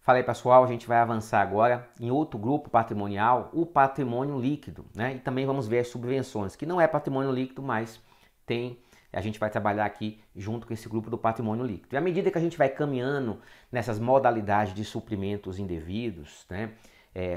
Fala aí, pessoal, a gente vai avançar agora em outro grupo patrimonial, o patrimônio líquido, né? E também vamos ver as subvenções, que não é patrimônio líquido, mas a gente vai trabalhar aqui junto com esse grupo do patrimônio líquido. E à medida que a gente vai caminhando nessas modalidades de suprimentos indevidos, né?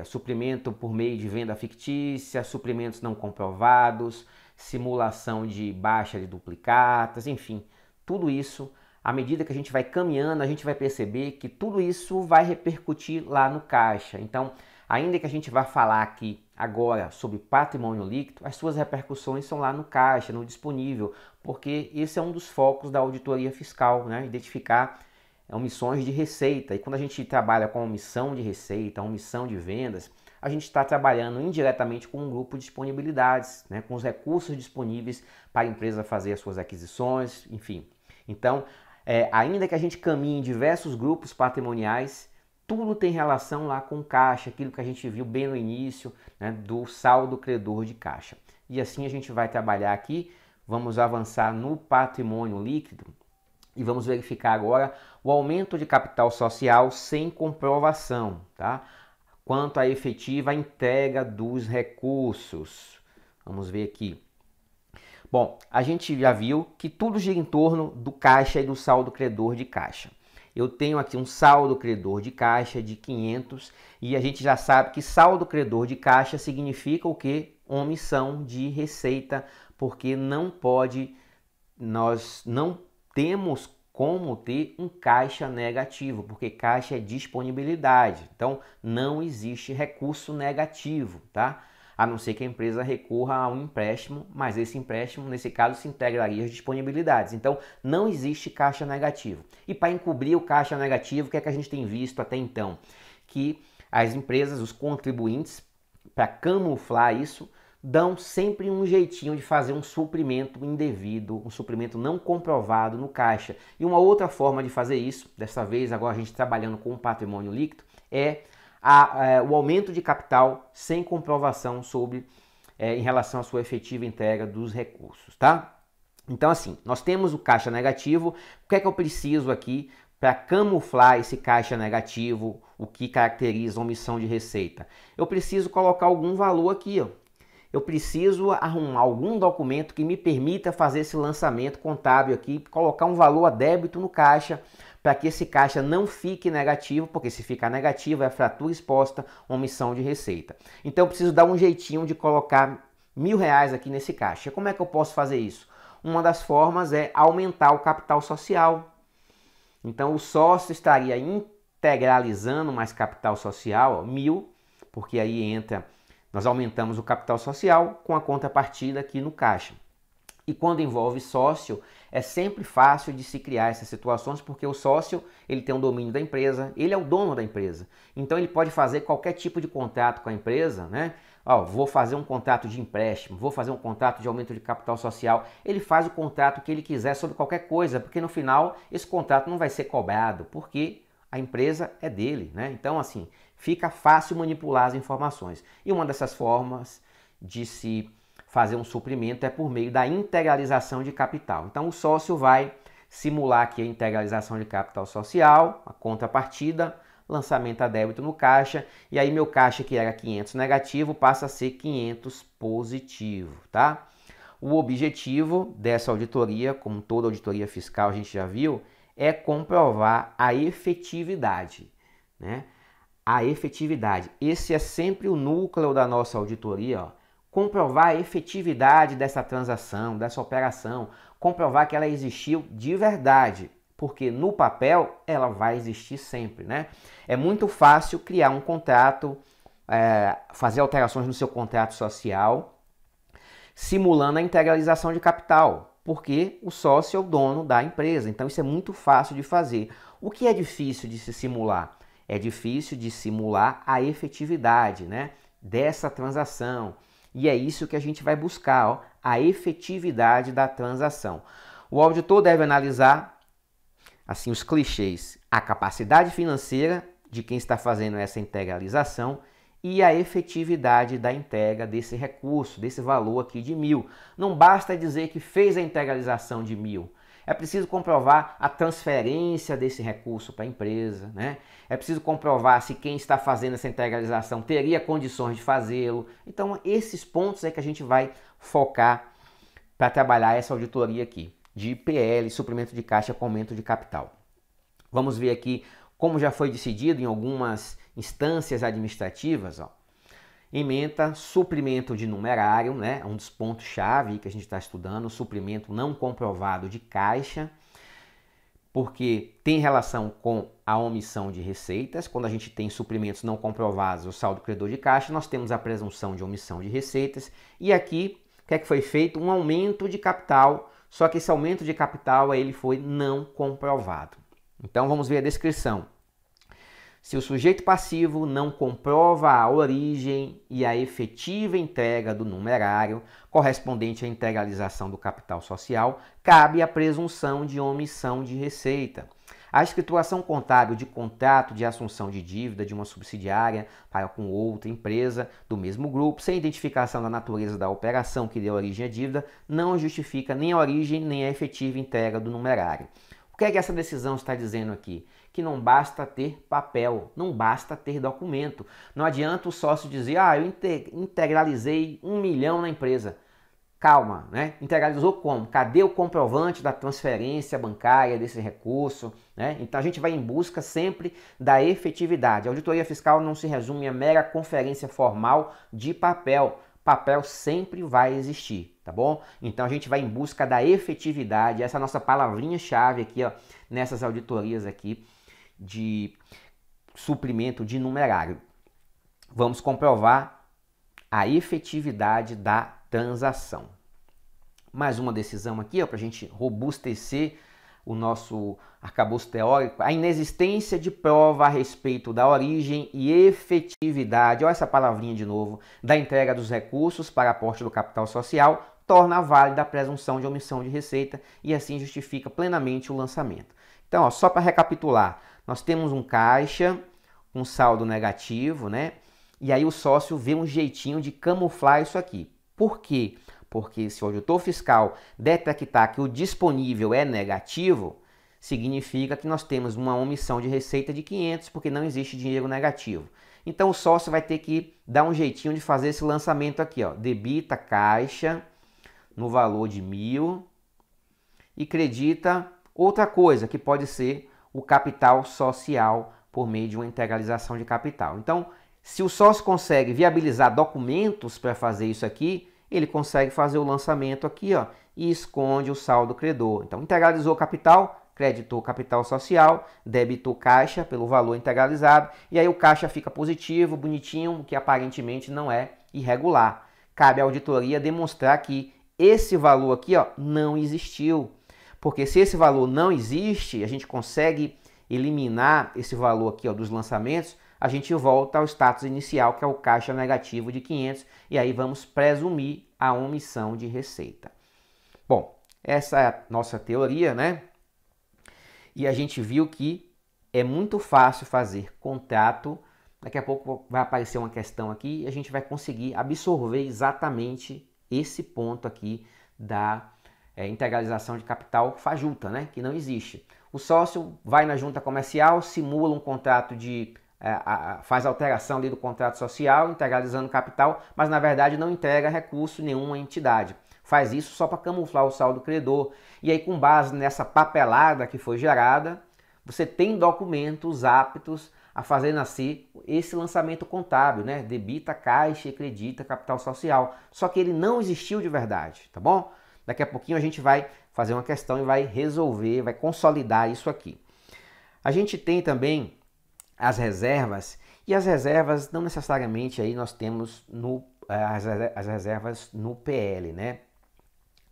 Suprimento por meio de venda fictícia, suprimentos não comprovados, simulação de baixa de duplicatas, enfim, tudo isso, à medida que a gente vai caminhando, a gente vai perceber que tudo isso vai repercutir lá no caixa. Então, ainda que a gente vá falar aqui agora sobre patrimônio líquido, as suas repercussões são lá no caixa, no disponível, porque esse é um dos focos da auditoria fiscal, né? Identificar omissões de receita. E quando a gente trabalha com omissão de receita, omissão de vendas, a gente está trabalhando indiretamente com um grupo de disponibilidades, né? Com os recursos disponíveis para a empresa fazer as suas aquisições, enfim. Então, ainda que a gente caminhe em diversos grupos patrimoniais, tudo tem relação lá com caixa, aquilo que a gente viu bem no início, né, do saldo credor de caixa. E assim a gente vai trabalhar aqui, vamos avançar no patrimônio líquido e vamos verificar agora o aumento de capital social sem comprovação, tá? Quanto à efetiva entrega dos recursos. Vamos ver aqui. Bom, a gente já viu que tudo gira em torno do caixa e do saldo credor de caixa. Eu tenho aqui um saldo credor de caixa de 500 e a gente já sabe que saldo credor de caixa significa o quê? Omissão de receita, porque nós não temos como ter um caixa negativo, porque caixa é disponibilidade. Então, não existe recurso negativo, tá? A não ser que a empresa recorra a um empréstimo, mas esse empréstimo, nesse caso, se integraria às disponibilidades. Então, não existe caixa negativo. E para encobrir o caixa negativo, o que é que a gente tem visto até então? Que as empresas, os contribuintes, para camuflar isso, dão sempre um jeitinho de fazer um suprimento indevido, um suprimento não comprovado no caixa. E uma outra forma de fazer isso, dessa vez agora a gente trabalhando com o patrimônio líquido, é o aumento de capital sem comprovação em relação à sua efetiva entrega dos recursos, tá? Então assim, nós temos o caixa negativo, o que é que eu preciso aqui para camuflar esse caixa negativo, o que caracteriza a omissão de receita? Eu preciso colocar algum valor aqui, ó. Eu preciso arrumar algum documento que me permita fazer esse lançamento contábil aqui, colocar um valor a débito no caixa, para que esse caixa não fique negativo, porque se ficar negativo é fratura exposta, omissão de receita. Então eu preciso dar um jeitinho de colocar R$1.000 aqui nesse caixa. Como é que eu posso fazer isso? Uma das formas é aumentar o capital social. Então o sócio estaria integralizando mais capital social, ó, 1.000, porque aí nós aumentamos o capital social com a contrapartida aqui no caixa. E quando envolve sócio, é sempre fácil de se criar essas situações, porque o sócio ele tem o domínio da empresa, ele é o dono da empresa. Então ele pode fazer qualquer tipo de contrato com a empresa, né? Ó, vou fazer um contrato de empréstimo, vou fazer um contrato de aumento de capital social. Ele faz o contrato que ele quiser sobre qualquer coisa, porque no final esse contrato não vai ser cobrado, porque a empresa é dele, né? Então assim, fica fácil manipular as informações. E uma dessas formas de se fazer um suprimento é por meio da integralização de capital. Então o sócio vai simular aqui a integralização de capital social, a contrapartida, lançamento a débito no caixa, e aí meu caixa que era 500 negativo passa a ser 500 positivo, tá? O objetivo dessa auditoria, como toda auditoria fiscal a gente já viu, é comprovar a efetividade, né? A efetividade. Esse é sempre o núcleo da nossa auditoria, ó. Comprovar a efetividade dessa transação, dessa operação, comprovar que ela existiu de verdade, porque no papel ela vai existir sempre, né? É muito fácil criar um contrato, fazer alterações no seu contrato social, simulando a integralização de capital, porque o sócio é o dono da empresa, então isso é muito fácil de fazer. O que é difícil de se simular? É difícil de simular a efetividade, né, dessa transação. E é isso que a gente vai buscar, ó, a efetividade da transação. O auditor deve analisar assim os clichês, a capacidade financeira de quem está fazendo essa integralização e a efetividade da entrega desse recurso, desse valor aqui de 1.000. Não basta dizer que fez a integralização de 1.000. É preciso comprovar a transferência desse recurso para a empresa, né? É preciso comprovar se quem está fazendo essa integralização teria condições de fazê-lo. Então, esses pontos é que a gente vai focar para trabalhar essa auditoria aqui, de PL, suprimento de caixa com aumento de capital. Vamos ver aqui como já foi decidido em algumas instâncias administrativas, ó. Ementa suprimento de numerário, né? Um dos pontos-chave que a gente está estudando, suprimento não comprovado de caixa, porque tem relação com a omissão de receitas. Quando a gente tem suprimentos não comprovados, o saldo credor de caixa, nós temos a presunção de omissão de receitas. E aqui, o que é que foi feito? Um aumento de capital, só que esse aumento de capital ele foi não comprovado. Então vamos ver a descrição. Se o sujeito passivo não comprova a origem e a efetiva entrega do numerário correspondente à integralização do capital social, cabe a presunção de omissão de receita. A escrituração contábil de contrato de assunção de dívida de uma subsidiária para com outra empresa do mesmo grupo, sem identificação da natureza da operação que deu origem à dívida, não justifica nem a origem nem a efetiva entrega do numerário. O que é que essa decisão está dizendo aqui? Que não basta ter papel, não basta ter documento. Não adianta o sócio dizer, eu integralizei 1 milhão na empresa. Calma, né? Integralizou como? Cadê o comprovante da transferência bancária desse recurso? Né? Então a gente vai em busca sempre da efetividade. A auditoria fiscal não se resume a mera conferência formal de papel. Papel sempre vai existir, tá bom? Então a gente vai em busca da efetividade, essa é a nossa palavrinha-chave aqui, ó, nessas auditorias aqui de suprimento de numerário. Vamos comprovar a efetividade da transação. Mais uma decisão aqui, para a gente robustecer o nosso arcabouço teórico, a inexistência de prova a respeito da origem e efetividade, olha essa palavrinha de novo, da entrega dos recursos para aporte do capital social, torna válida a presunção de omissão de receita e assim justifica plenamente o lançamento. Então, ó, só para recapitular, nós temos um caixa, um saldo negativo, né? E aí o sócio vê um jeitinho de camuflar isso aqui. Por quê? Porque se o auditor fiscal detectar que o disponível é negativo, significa que nós temos uma omissão de receita de 500, porque não existe dinheiro negativo. Então o sócio vai ter que dar um jeitinho de fazer esse lançamento aqui, ó. Debita caixa no valor de 1.000 e credita outra coisa, que pode ser o capital social por meio de uma integralização de capital. Então, se o sócio consegue viabilizar documentos para fazer isso aqui, ele consegue fazer o lançamento aqui, ó, e esconde o saldo credor. Então, integralizou capital, creditou capital social, debitou caixa pelo valor integralizado, e aí o caixa fica positivo, bonitinho, o que aparentemente não é irregular. Cabe à auditoria demonstrar que esse valor aqui, ó, não existiu. Porque se esse valor não existe, a gente consegue eliminar esse valor aqui, ó, dos lançamentos, a gente volta ao status inicial, que é o caixa negativo de 500, e aí vamos presumir a omissão de receita. Bom, essa é a nossa teoria, né? E a gente viu que é muito fácil fazer contrato. Daqui a pouco vai aparecer uma questão aqui e a gente vai conseguir absorver exatamente esse ponto aqui da integralização de capital fajuta, né? Que não existe. O sócio vai na junta comercial, simula um contrato de... faz alteração ali do contrato social, integralizando capital, mas na verdade não entrega recurso nenhuma entidade. Faz isso só para camuflar o saldo credor. E aí, com base nessa papelada que foi gerada, você tem documentos aptos a fazer nascer esse lançamento contábil, né? Debita, caixa e credita capital social. Só que ele não existiu de verdade, tá bom? Daqui a pouquinho a gente vai fazer uma questão e vai resolver, vai consolidar isso aqui. A gente tem também as reservas, e as reservas não necessariamente aí nós temos as reservas no PL, né?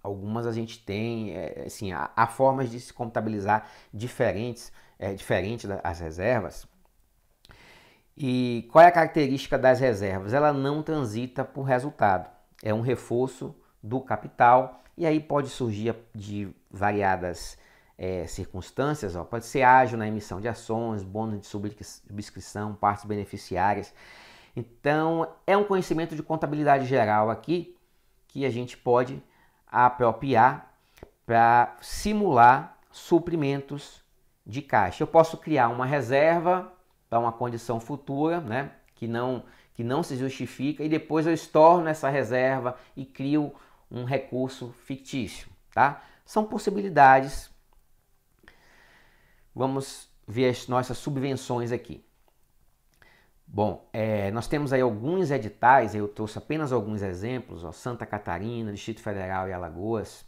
Algumas a gente tem, assim, há formas de se contabilizar diferente das reservas. E qual é a característica das reservas? Ela não transita por resultado, é um reforço do capital, e aí pode surgir de variadas circunstâncias, ó. Pode ser ágil na emissão de ações, bônus de subscrição, partes beneficiárias. Então, é um conhecimento de contabilidade geral aqui que a gente pode apropriar para simular suprimentos de caixa. Eu posso criar uma reserva para uma condição futura, né, que não se justifica, e depois eu estorno essa reserva e crio um recurso fictício, tá? São possibilidades. Vamos ver as nossas subvenções aqui. Bom, nós temos aí alguns editais, eu trouxe apenas alguns exemplos, ó, Santa Catarina, Distrito Federal e Alagoas,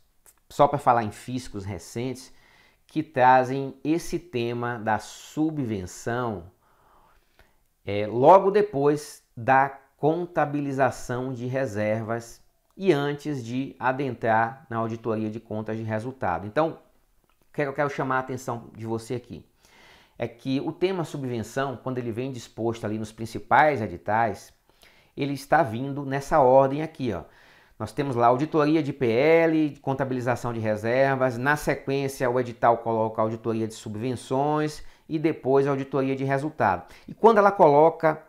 só para falar em físicos recentes, que trazem esse tema da subvenção logo depois da contabilização de reservas e antes de adentrar na auditoria de contas de resultado. Então, o que eu quero chamar a atenção de você aqui é que o tema subvenção, quando ele vem disposto ali nos principais editais, ele está vindo nessa ordem aqui, ó. Nós temos lá auditoria de PL, contabilização de reservas, na sequência o edital coloca auditoria de subvenções e depois a auditoria de resultado. E quando ela coloca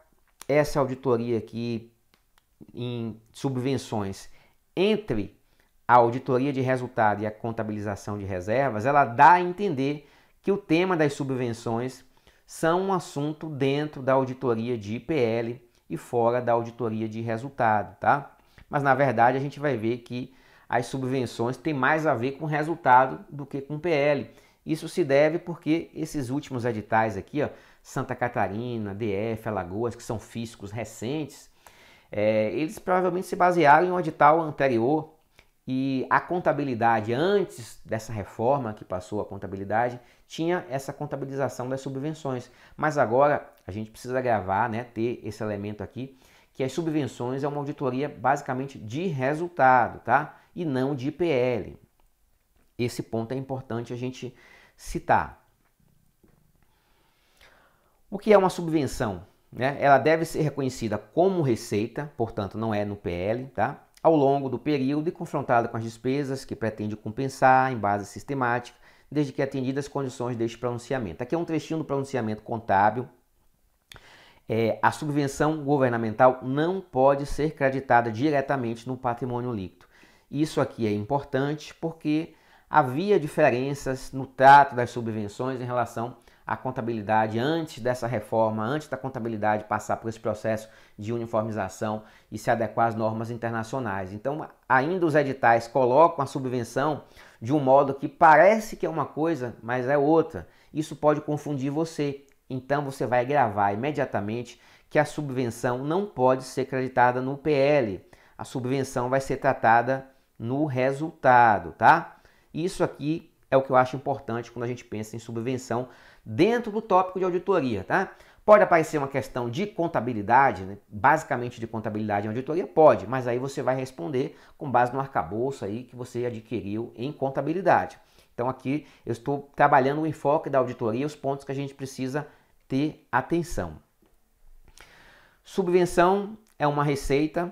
essa auditoria aqui em subvenções entre a auditoria de resultado e a contabilização de reservas, ela dá a entender que o tema das subvenções são um assunto dentro da auditoria de IPL e fora da auditoria de resultado, tá? Mas na verdade a gente vai ver que as subvenções têm mais a ver com resultado do que com PL. Isso se deve porque esses últimos editais aqui, ó, Santa Catarina, DF, Alagoas, que são físicos recentes, eles provavelmente se basearam em um edital anterior. E a contabilidade, antes dessa reforma que passou a contabilidade, tinha essa contabilização das subvenções. Mas agora a gente precisa gravar, né, ter esse elemento aqui, que as subvenções é uma auditoria basicamente de resultado, tá? E não de IPL. Esse ponto é importante a gente citar. O que é uma subvenção? Né? Ela deve ser reconhecida como receita, portanto não é no PL, tá? Ao longo do período e confrontada com as despesas que pretende compensar em base sistemática, desde que atendidas as condições deste pronunciamento. Aqui é um trechinho do pronunciamento contábil. A subvenção governamental não pode ser creditada diretamente no patrimônio líquido. Isso aqui é importante porque havia diferenças no trato das subvenções em relação à contabilidade antes dessa reforma, antes da contabilidade passar por esse processo de uniformização e se adequar às normas internacionais. Então, ainda os editais colocam a subvenção de um modo que parece que é uma coisa, mas é outra. Isso pode confundir você. Então, você vai gravar imediatamente que a subvenção não pode ser creditada no PL. A subvenção vai ser tratada no resultado, tá? Isso aqui é o que eu acho importante quando a gente pensa em subvenção dentro do tópico de auditoria, tá? Pode aparecer uma questão de contabilidade, né? Basicamente de contabilidade em auditoria, pode, mas aí você vai responder com base no arcabouço aí que você adquiriu em contabilidade. Então aqui eu estou trabalhando o enfoque da auditoria, os pontos que a gente precisa ter atenção. Subvenção é uma receita,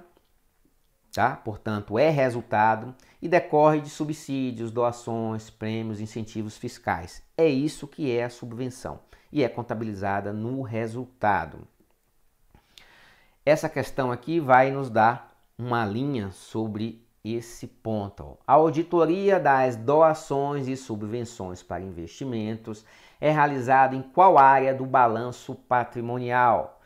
tá? Portanto, é resultado e decorre de subsídios, doações, prêmios, incentivos fiscais. É isso que é a subvenção e é contabilizada no resultado. Essa questão aqui vai nos dar uma linha sobre esse ponto. A auditoria das doações e subvenções para investimentos é realizada em qual área do balanço patrimonial?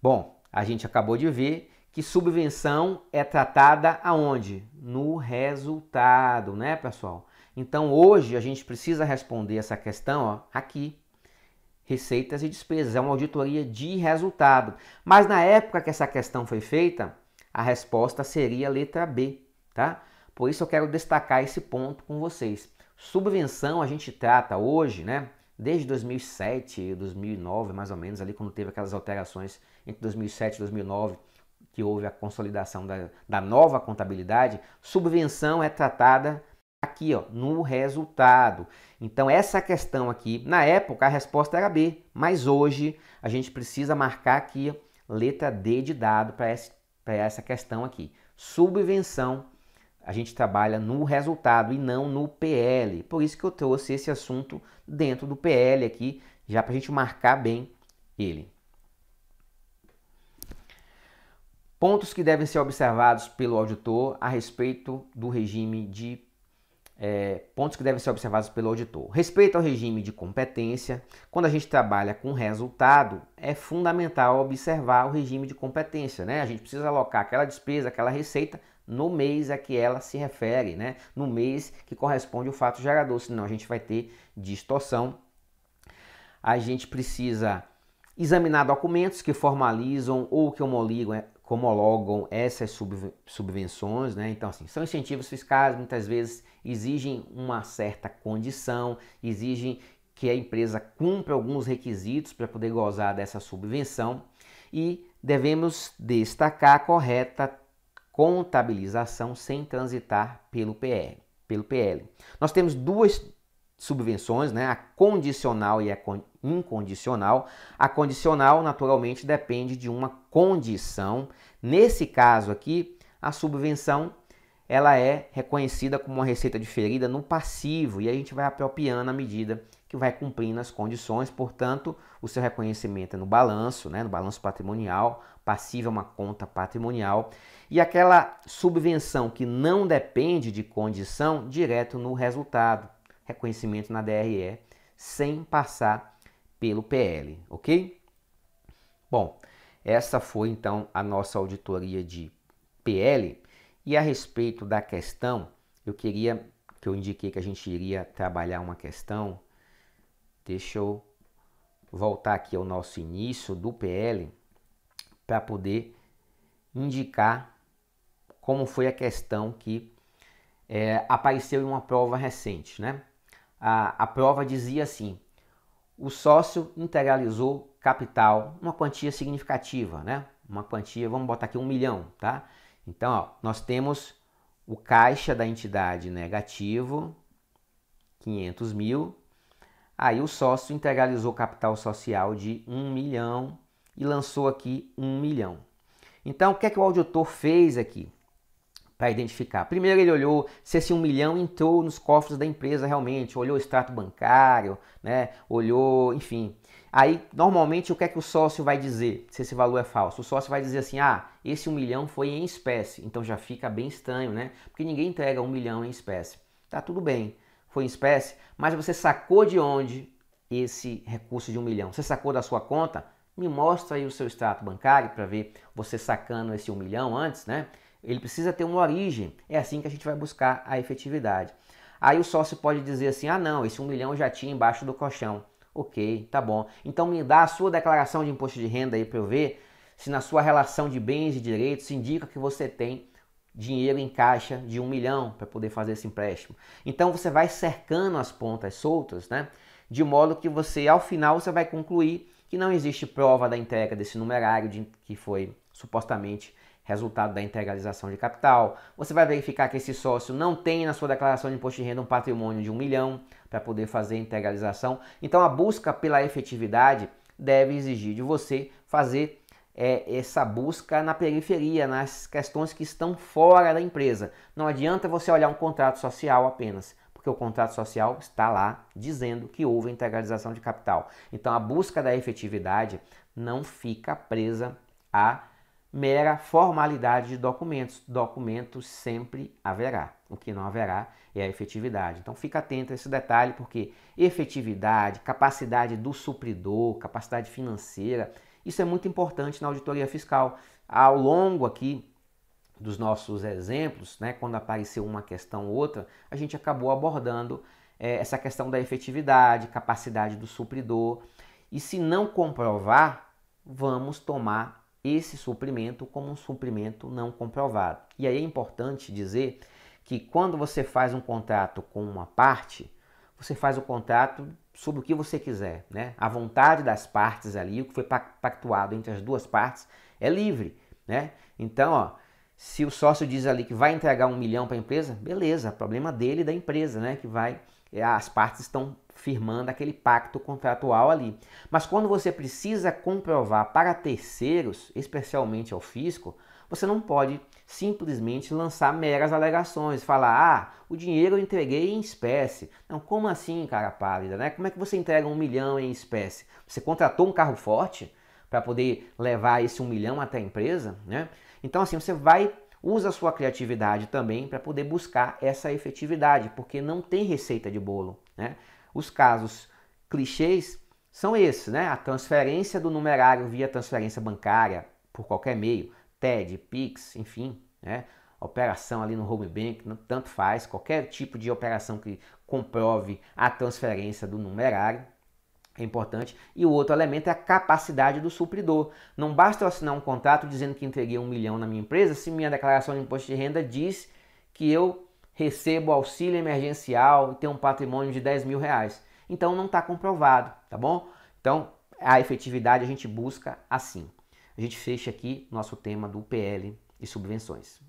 Bom, a gente acabou de ver que subvenção é tratada aonde? No resultado, né, pessoal? Então, hoje a gente precisa responder essa questão, ó, aqui. Receitas e despesas, é uma auditoria de resultado. Mas na época que essa questão foi feita, a resposta seria a letra B, tá? Por isso eu quero destacar esse ponto com vocês. Subvenção a gente trata hoje, né? Desde 2007, 2009, mais ou menos, ali quando teve aquelas alterações entre 2007 e 2009, que houve a consolidação da nova contabilidade, subvenção é tratada aqui, ó, no resultado. Então essa questão aqui, na época a resposta era B, mas hoje a gente precisa marcar aqui letra D de dado para essa questão aqui. Subvenção, a gente trabalha no resultado e não no PL. Por isso que eu trouxe esse assunto dentro do PL aqui, já para a gente marcar bem ele. Pontos que devem ser observados pelo auditor a respeito do regime de pontos que devem ser observados pelo auditor. Respeito ao regime de competência. Quando a gente trabalha com resultado, é fundamental observar o regime de competência, né? A gente precisa alocar aquela despesa, aquela receita no mês a que ela se refere, né? No mês que corresponde ao fato gerador, senão a gente vai ter distorção. A gente precisa examinar documentos que formalizam ou que homologam essas subvenções, né? Então, assim, são incentivos fiscais, muitas vezes exigem uma certa condição, exigem que a empresa cumpra alguns requisitos para poder gozar dessa subvenção e devemos destacar a correta contabilização sem transitar pelo PL. Nós temos duas subvenções, né? A condicional e a incondicional. A condicional, naturalmente, depende de uma condição. Nesse caso aqui, a subvenção ela é reconhecida como uma receita diferida no passivo e a gente vai apropriando à medida que vai cumprindo as condições. Portanto, o seu reconhecimento é no balanço, né? No balanço patrimonial. Passivo é uma conta patrimonial. E aquela subvenção que não depende de condição, direto no resultado. Reconhecimento na DRE sem passar pelo PL, ok? Bom, essa foi então a nossa auditoria de PL e a respeito da questão, eu indiquei que a gente iria trabalhar uma questão, deixa eu voltar aqui ao nosso início do PL para poder indicar como foi a questão que apareceu em uma prova recente, né? A prova dizia assim: o sócio integralizou capital, uma quantia significativa, né? Uma quantia, vamos botar aqui 1 milhão, tá? Então, ó, nós temos o caixa da entidade negativo, 500 mil. Aí o sócio integralizou capital social de 1 milhão e lançou aqui 1 milhão. Então, o que é que o auditor fez aqui? Para identificar. Primeiro ele olhou se esse 1 milhão entrou nos cofres da empresa realmente, olhou o extrato bancário, né? Olhou, enfim. Aí, normalmente, o que é que o sócio vai dizer se esse valor é falso? O sócio vai dizer assim, esse 1 milhão foi em espécie. Então já fica bem estranho, né? Porque ninguém entrega 1 milhão em espécie. Tá tudo bem, foi em espécie, mas você sacou de onde esse recurso de 1 milhão? Você sacou da sua conta? Me mostra aí o seu extrato bancário para ver você sacando esse 1 milhão antes, né? Ele precisa ter uma origem, é assim que a gente vai buscar a efetividade. Aí o sócio pode dizer assim, não, esse 1 milhão eu já tinha embaixo do colchão. Ok, tá bom. Então me dá a sua declaração de imposto de renda aí para eu ver se na sua relação de bens e direitos indica que você tem dinheiro em caixa de 1 milhão para poder fazer esse empréstimo. Então você vai cercando as pontas soltas, né? De modo que você, ao final, você vai concluir que não existe prova da entrega desse numerário que foi supostamente resultado da integralização de capital. Você vai verificar que esse sócio não tem na sua declaração de imposto de renda um patrimônio de 1 milhão para poder fazer a integralização. Então a busca pela efetividade deve exigir de você fazer essa busca na periferia, nas questões que estão fora da empresa. Não adianta você olhar um contrato social apenas, porque o contrato social está lá dizendo que houve integralização de capital. Então a busca da efetividade não fica presa a mera formalidade de documentos. Documentos sempre haverá. O que não haverá é a efetividade. Então fica atento a esse detalhe, porque efetividade, capacidade do supridor, capacidade financeira, isso é muito importante na auditoria fiscal. Ao longo aqui dos nossos exemplos, né, quando apareceu uma questão ou outra, a gente acabou abordando essa questão da efetividade, capacidade do supridor. E se não comprovar, vamos tomar esse suprimento como um suprimento não comprovado. E aí é importante dizer que quando você faz um contrato com uma parte, você faz o contrato sobre o que você quiser, né? A vontade das partes ali, o que foi pactuado entre as duas partes, é livre, né? Então, ó, se o sócio diz ali que vai entregar 1 milhão para a empresa, beleza, problema dele e da empresa, né? Que as partes estão firmando aquele pacto contratual ali. Mas quando você precisa comprovar para terceiros, especialmente ao fisco, você não pode simplesmente lançar meras alegações, falar, o dinheiro eu entreguei em espécie. Não, como assim, cara pálida, né? Como é que você entrega 1 milhão em espécie? Você contratou um carro forte para poder levar esse 1 milhão até a empresa, né? Então, assim, você vai Usa a sua criatividade também para poder buscar essa efetividade, porque não tem receita de bolo, né? Os casos clichês são esses, né? A transferência do numerário via transferência bancária por qualquer meio, TED, Pix, enfim, né? Operação ali no home bank, tanto faz, qualquer tipo de operação que comprove a transferência do numerário é importante. E o outro elemento é a capacidade do supridor. Não basta eu assinar um contrato dizendo que entreguei 1 milhão na minha empresa se minha declaração de imposto de renda diz que eu recebo auxílio emergencial e tenho um patrimônio de 10 mil reais. Então não está comprovado, tá bom? Então a efetividade a gente busca assim. A gente fecha aqui nosso tema do PL e subvenções.